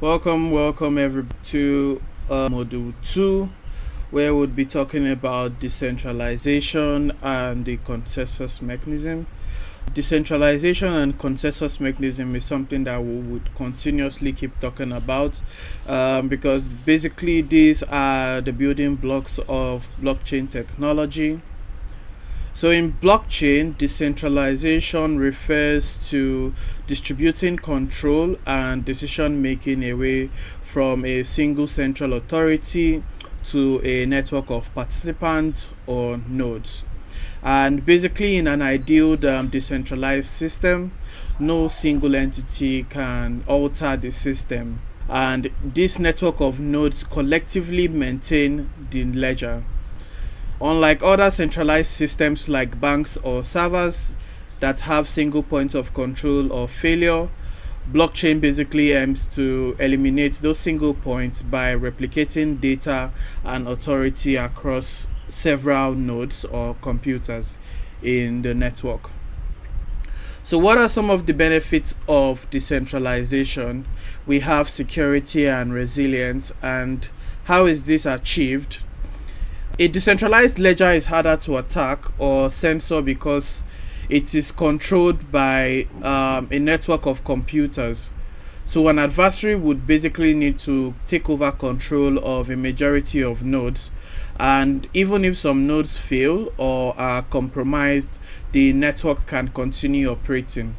Welcome everybody to module 2, where we'll be talking about decentralization and the consensus mechanism. Decentralization and consensus mechanism is something that we would continuously keep talking about because basically these are the building blocks of blockchain technology. So in blockchain, decentralization refers to distributing control and decision making away from a single central authority to a network of participants or nodes. And basically, in an ideal decentralized system, no single entity can alter the system, and this network of nodes collectively maintain the ledger. Unlike other centralized systems like banks or servers that have single points of control or failure, blockchain basically aims to eliminate those single points by replicating data and authority across several nodes or computers in the network. So what are some of the benefits of decentralization? We have security and resilience. And how is this achieved? A decentralized ledger is harder to attack or censor because it is controlled by a network of computers. So an adversary would basically need to take over control of a majority of nodes, and even if some nodes fail or are compromised, the network can continue operating.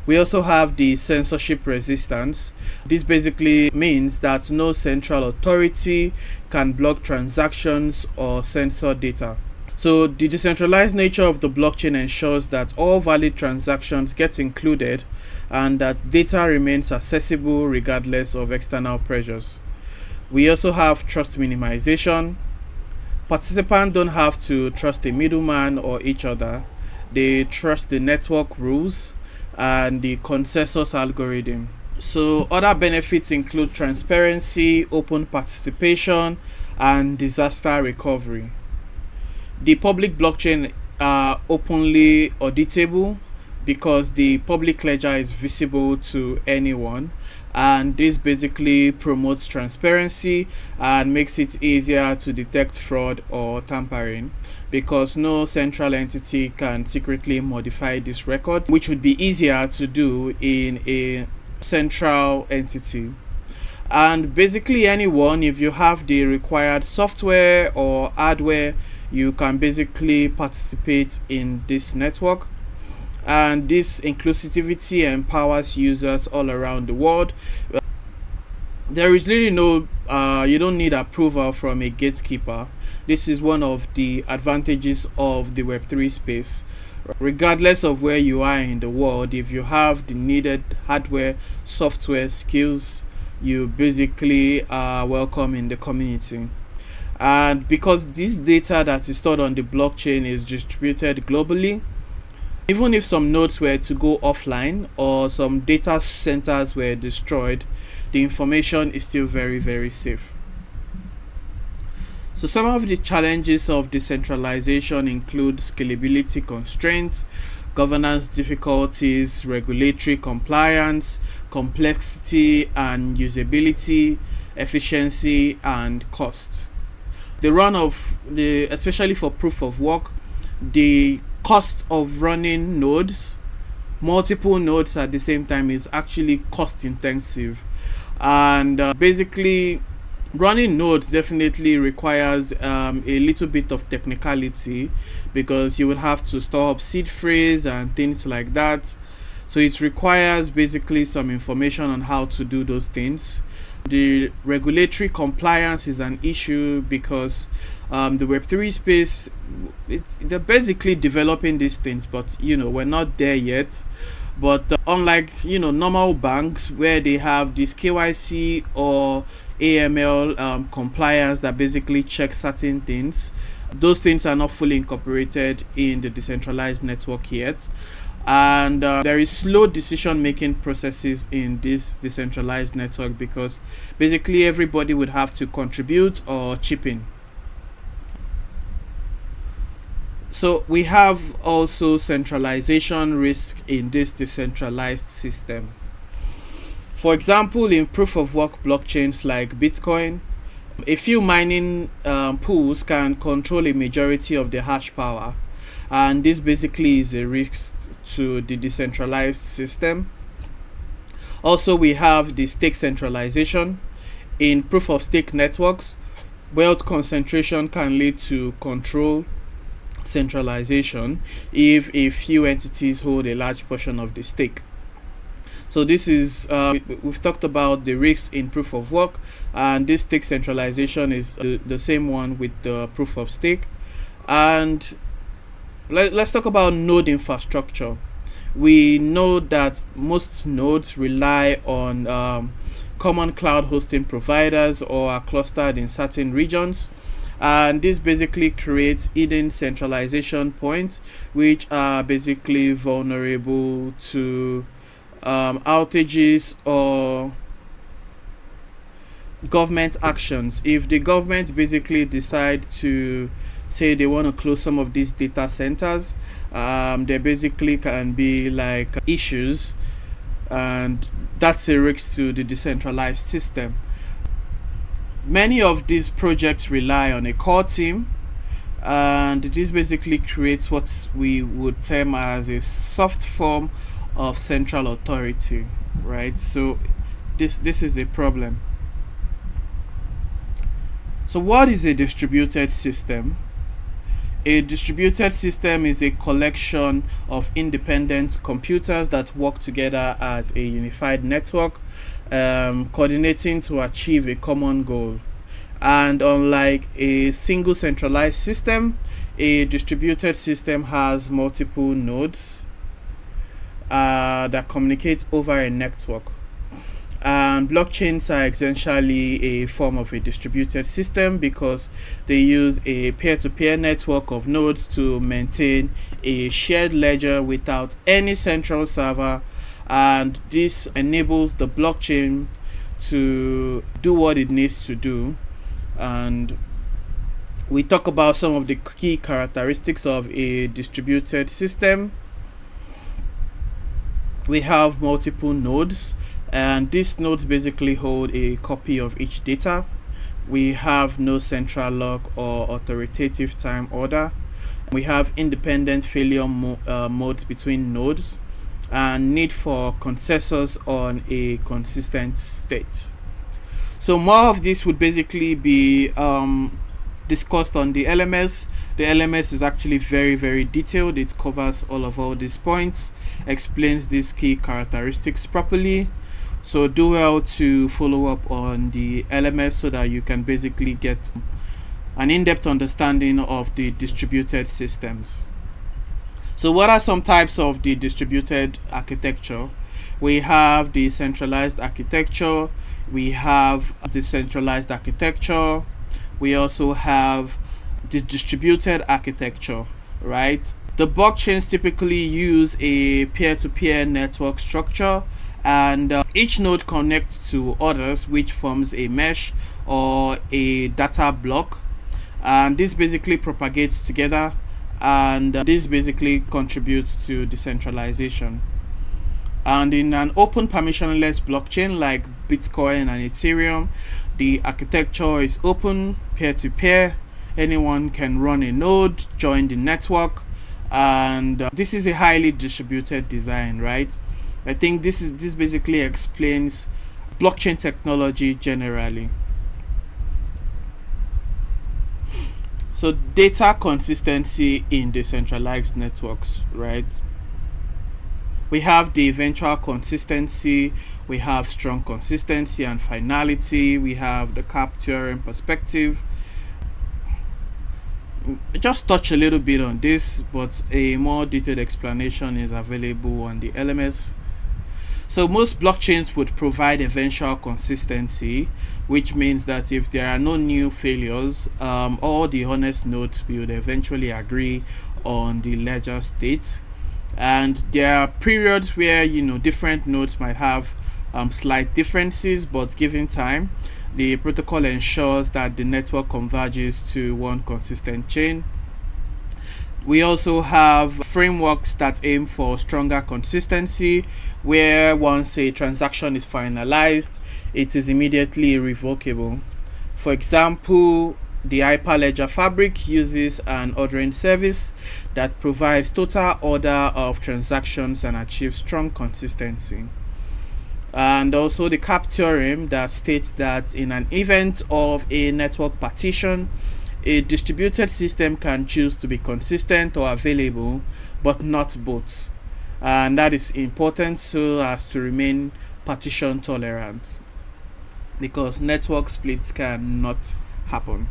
We also have the censorship resistance. This basically means that no central authority can block transactions or censor data. So the decentralized nature of the blockchain ensures that all valid transactions get included and that data remains accessible regardless of external pressures. We also have trust minimization. Participants don't have to trust a middleman or each other. They trust the network rules and the consensus algorithm. So other benefits include transparency, open participation, and disaster recovery. The public blockchain are openly auditable because the public ledger is visible to anyone, and this basically promotes transparency and makes it easier to detect fraud or tampering because no central entity can secretly modify this record, which would be easier to do in a central entity. And basically anyone, if you have the required software or hardware, you can basically participate in this network. And this inclusivity empowers users all around the world. There is really no you don't need approval from a gatekeeper. This is one of the advantages of the Web3 space. Regardless of where you are in the world, if you have the needed hardware, software, skills, you basically are welcome in the community. And because this data that is stored on the blockchain is distributed globally, even if some nodes were to go offline or some data centers were destroyed, the information is still very safe. So some of the challenges of decentralization include scalability constraints, governance difficulties, regulatory compliance, complexity and usability, efficiency, and cost. The run of especially for proof of work, the cost of running nodes, multiple nodes at the same time, is actually cost intensive, and basically running nodes definitely requires a little bit of technicality because you would have to store up seed phrase and things like that. So it requires basically some information on how to do those things. The regulatory compliance is an issue because the Web3 space, they're basically developing these things, but we're not there yet. But unlike normal banks where they have this KYC or AML compliance that basically checks certain things, those things are not fully incorporated in the decentralized network yet. And there is slow decision making processes in this decentralized network because basically everybody would have to contribute or chip in. So we have also centralization risk in this decentralized system. For example, in proof of work blockchains like Bitcoin, a few mining pools can control a majority of the hash power, and this basically is a risk to the decentralized system. Also, we have the stake centralization. In proof of stake networks, wealth concentration can lead to control centralization if a few entities hold a large portion of the stake. So this is we've talked about the risks in proof of work, and this stake centralization is the same one with the proof of stake. And let's talk about node infrastructure. We know that most nodes rely on common cloud hosting providers or are clustered in certain regions, and this basically creates hidden centralization points which are basically vulnerable to outages or government actions. If the government basically decide to say they want to close some of these data centers, there basically can be like issues, and that's a risk to the decentralized system. Many of these projects rely on a core team, and this basically creates what we would term as a soft form of central authority, right? So this is a problem. So what is a distributed system? A distributed system is a collection of independent computers that work together as a unified network, coordinating to achieve a common goal. And unlike a single centralized system, a distributed system has multiple nodes that communicate over a network. And blockchains are essentially a form of a distributed system because they use a peer-to-peer network of nodes to maintain a shared ledger without any central server, and this enables the blockchain to do what it needs to do. And we talk about some of the key characteristics of a distributed system. We have multiple nodes, and these nodes basically hold a copy of each data. We have no central lock or authoritative time order. We have independent failure modes between nodes, and need for consensus on a consistent state. So more of this would basically be discussed on the LMS. The LMS is actually very detailed. It covers all these points, explains these key characteristics properly. So do well to follow up on the LMS so that you can basically get an in-depth understanding of the distributed systems. So what are some types of the distributed architecture? We have the centralized architecture, we have the centralized architecture, we also have the distributed architecture, right? The blockchains typically use a peer-to-peer network structure, and each node connects to others, which forms a mesh or a data block, and this basically propagates together, and this basically contributes to decentralization. And in an open permissionless blockchain like Bitcoin and Ethereum, the architecture is open, peer-to-peer. Anyone can run a node, join the network, and this is a highly distributed design, right? I think this basically explains blockchain technology generally. So data consistency in decentralized networks, right? We have the eventual consistency, we have strong consistency and finality, we have the capture and perspective. Just touch a little bit on this, but a more detailed explanation is available on the LMS. So most blockchains would provide eventual consistency, which means that if there are no new failures, all the honest nodes will eventually agree on the ledger state. And there are periods where different nodes might have slight differences, but given time, the protocol ensures that the network converges to one consistent chain. We also have frameworks that aim for stronger consistency, where once a transaction is finalized, it is immediately irrevocable. For example, the Hyperledger Fabric uses an ordering service that provides total order of transactions and achieves strong consistency. And also the CAP theorem that states that in an event of a network partition, a distributed system can choose to be consistent or available, but not both. And that is important so as to remain partition tolerant, because network splits cannot happen.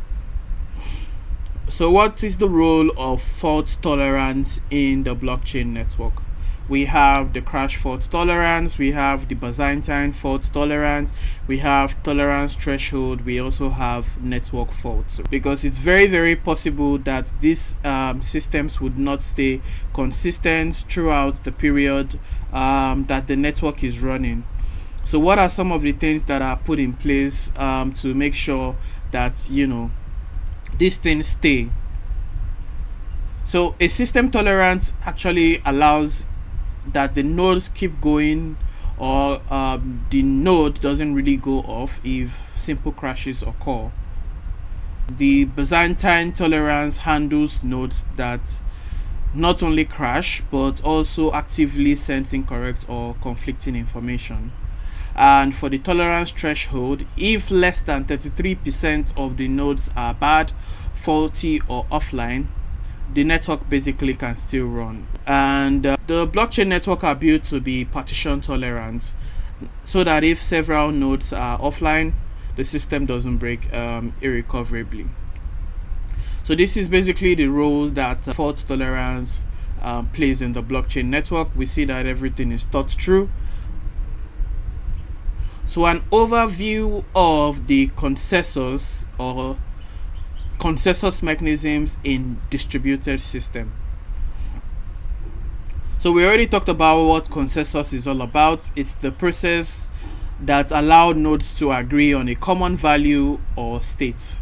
So what is the role of fault tolerance in the blockchain network? We have the crash fault tolerance, we have the Byzantine fault tolerance, we have tolerance threshold, we also have network faults. Because it's very, very possible that these systems would not stay consistent throughout the period that the network is running. So what are some of the things that are put in place to make sure that, these things stay? So a system tolerance actually allows that the nodes keep going, or the node doesn't really go off if simple crashes occur. The Byzantine tolerance handles nodes that not only crash but also actively send incorrect or conflicting information. And for the tolerance threshold, if less than 33% of the nodes are bad, faulty, or offline, the network basically can still run. And the blockchain network are built to be partition tolerant, so that if several nodes are offline, the system doesn't break irrecoverably. So this is basically the role that fault tolerance plays in the blockchain network. We see that everything is thought through. So an overview of the consensus or consensus mechanisms in distributed system. So we already talked about what consensus is all about. It's the process that allows nodes to agree on a common value or state.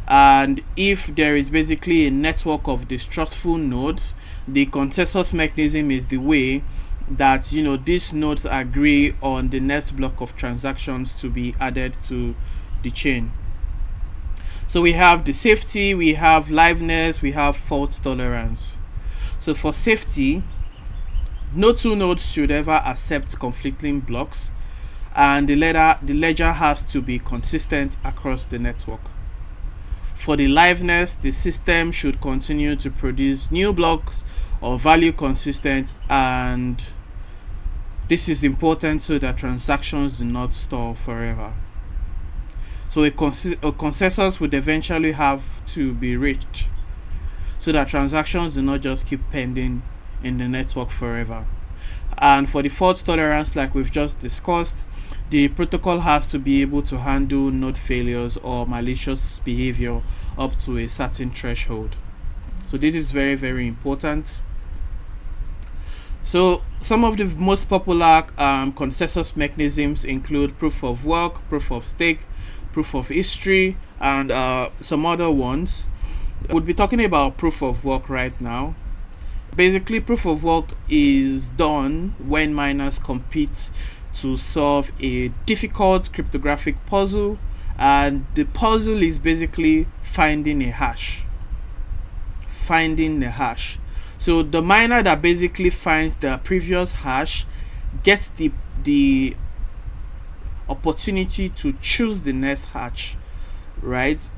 And if there is basically a network of distrustful nodes, the consensus mechanism is the way that these nodes agree on the next block of transactions to be added to the chain. So we have the safety, we have liveness, we have fault tolerance. So for safety, no two nodes should ever accept conflicting blocks, and the ledger has to be consistent across the network. For the liveness, the system should continue to produce new blocks or value consistent, and this is important so that transactions do not stall forever. So a consensus would eventually have to be reached so that transactions do not just keep pending in the network forever. And for the fault tolerance, like we've just discussed, the protocol has to be able to handle node failures or malicious behavior up to a certain threshold. So this is very, very important. So some of the most popular consensus mechanisms include proof of work, proof of stake, proof of history, and some other ones. We'll be talking about proof of work right now. Basically, proof of work is done when miners compete to solve a difficult cryptographic puzzle, and the puzzle is basically finding a hash. So the miner that basically finds the previous hash gets the opportunity to choose the next hash, right?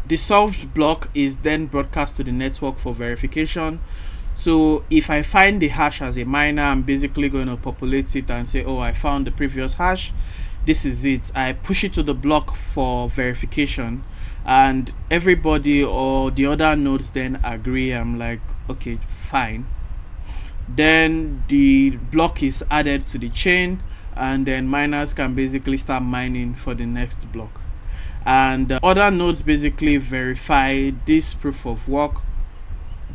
The solved block is then broadcast to the network for verification. So if I find the hash as a miner, I'm basically going to populate it and say, oh, I found the previous hash, this is it. I push it to the block for verification, and everybody or the other nodes then agree. I'm like, okay, fine. Then the block is added to the chain, and then miners can basically start mining for the next block. And other nodes basically verify this proof of work,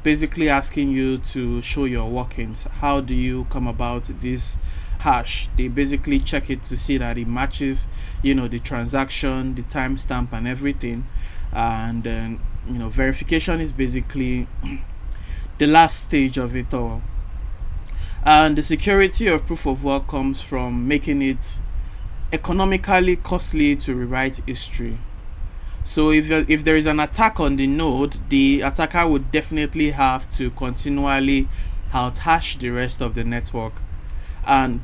basically asking you to show your workings. How do you come about this hash? They basically check it to see that it matches, the transaction, the timestamp, and everything. And then verification is basically the last stage of it all. And the security of proof of work comes from making it economically costly to rewrite history. So if there is an attack on the node, the attacker would definitely have to continually out-hash the rest of the network, and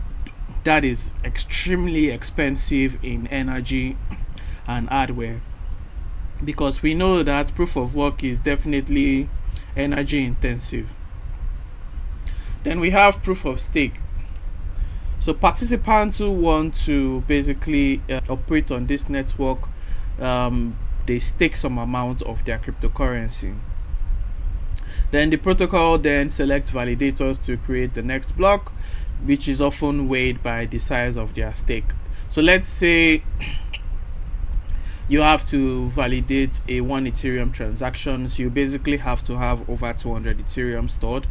that is extremely expensive in energy and hardware, because we know that proof of work is definitely energy intensive. Then we have proof of stake. So participants who want to basically operate on this network, they stake some amount of their cryptocurrency. Then the protocol then selects validators to create the next block, which is often weighed by the size of their stake. So let's say you have to validate a 1 Ethereum transaction, so you basically have to have over 200 Ethereum stored.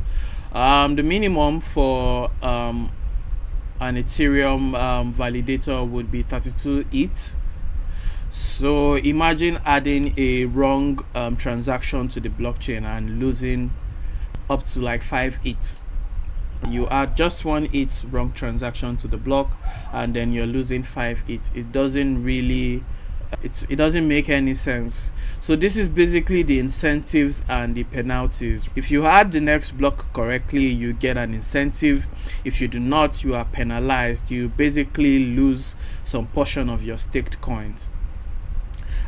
The minimum for an Ethereum validator would be 32 ETH. So imagine adding a wrong transaction to the blockchain and losing up to like 5 ETH. You add just 1 ETH wrong transaction to the block, and then you're losing 5 ETH. It doesn't make any sense. So this is basically the incentives and the penalties. If you add the next block correctly, you get an incentive. If you do not, you are penalized. You basically lose some portion of your staked coins.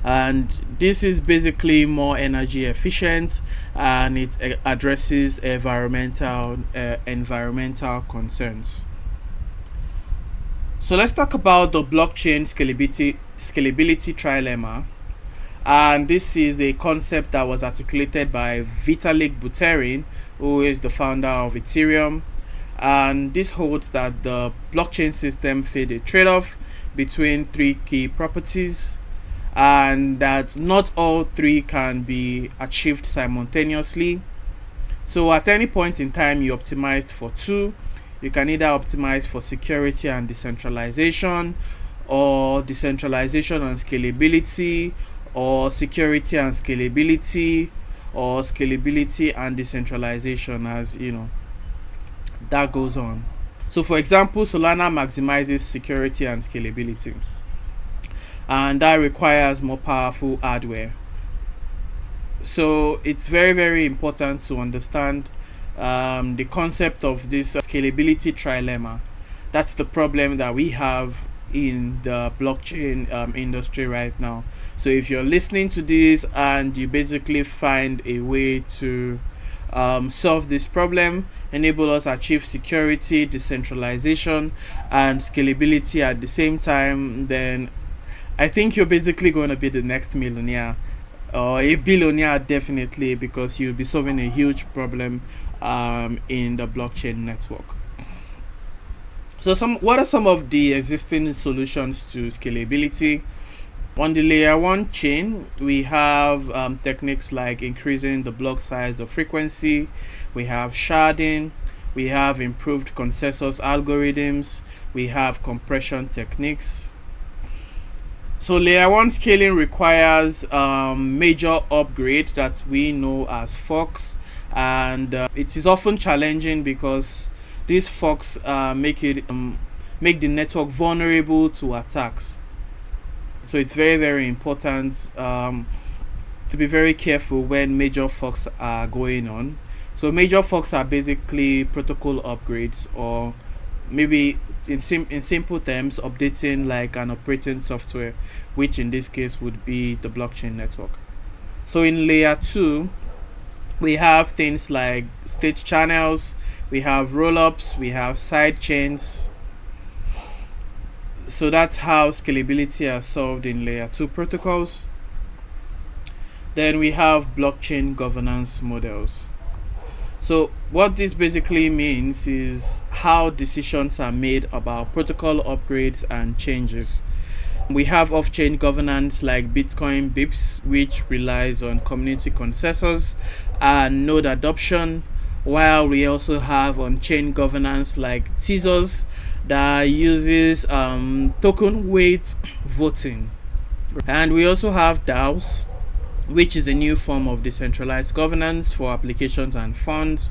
And this is basically more energy efficient, and it addresses environmental concerns. So let's talk about the blockchain scalability trilemma. And this is a concept that was articulated by Vitalik Buterin, who is the founder of Ethereum. And this holds that the blockchain system faces a trade-off between 3 key properties, and that not all 3 can be achieved simultaneously. So at any point in time, you optimized for 2. You can either optimize for security and decentralization, or decentralization and scalability, or security and scalability, or scalability and decentralization, as that goes on. So for example, Solana maximizes security and scalability, and that requires more powerful hardware. So it's very, very important to understand the concept of this scalability trilemma. That's the problem that we have in the blockchain industry right now. So if you're listening to this and you basically find a way to solve this problem, enable us achieve security, decentralization, and scalability at the same time, then I think you're basically going to be the next millionaire, or a billionaire definitely, because you'll be solving a huge problem in the blockchain network. So what are some of the existing solutions to scalability? On the layer 1 chain, we have techniques like increasing the block size or frequency. We have sharding. We have improved consensus algorithms. We have compression techniques. So layer 1 scaling requires major upgrade that we know as forks, and it is often challenging because these forks make the network vulnerable to attacks. So it's very, very important to be very careful when major forks are going on. So major forks are basically protocol upgrades, or maybe in simple terms, updating like an operating software, which in this case would be the blockchain network. So in layer 2, we have things like state channels, we have rollups, we have side chains. So that's how scalability is solved in layer 2 protocols. Then we have blockchain governance models. So what this basically means is how decisions are made about protocol upgrades and changes. We have off-chain governance like Bitcoin BIPs, which relies on community consensus and node adoption, while we also have on-chain governance like Tezos that uses token weight voting. And we also have DAOs, which is a new form of decentralized governance for applications and funds.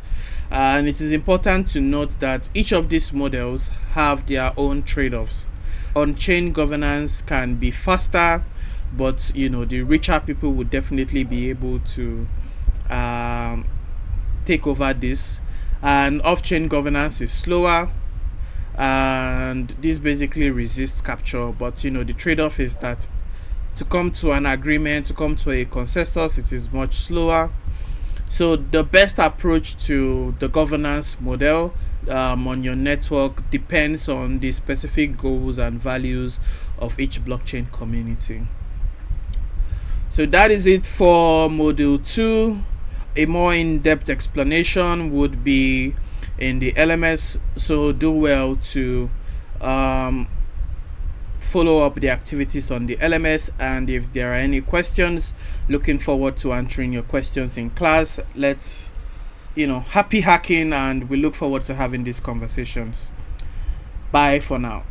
And it is important to note that each of these models have their own trade-offs. On-chain governance can be faster, but the richer people would definitely be able to take over this. And off-chain governance is slower, and this basically resists capture. But the trade-off is that to come to an agreement, to come to a consensus, it is much slower. So the best approach to the governance model on your network depends on the specific goals and values of each blockchain community. So that is it for module 2. A more in-depth explanation would be in the LMS, so do well to follow up the activities on the LMS, and if there are any questions, looking forward to answering your questions in class. Let's happy hacking, and we look forward to having these conversations. Bye for now.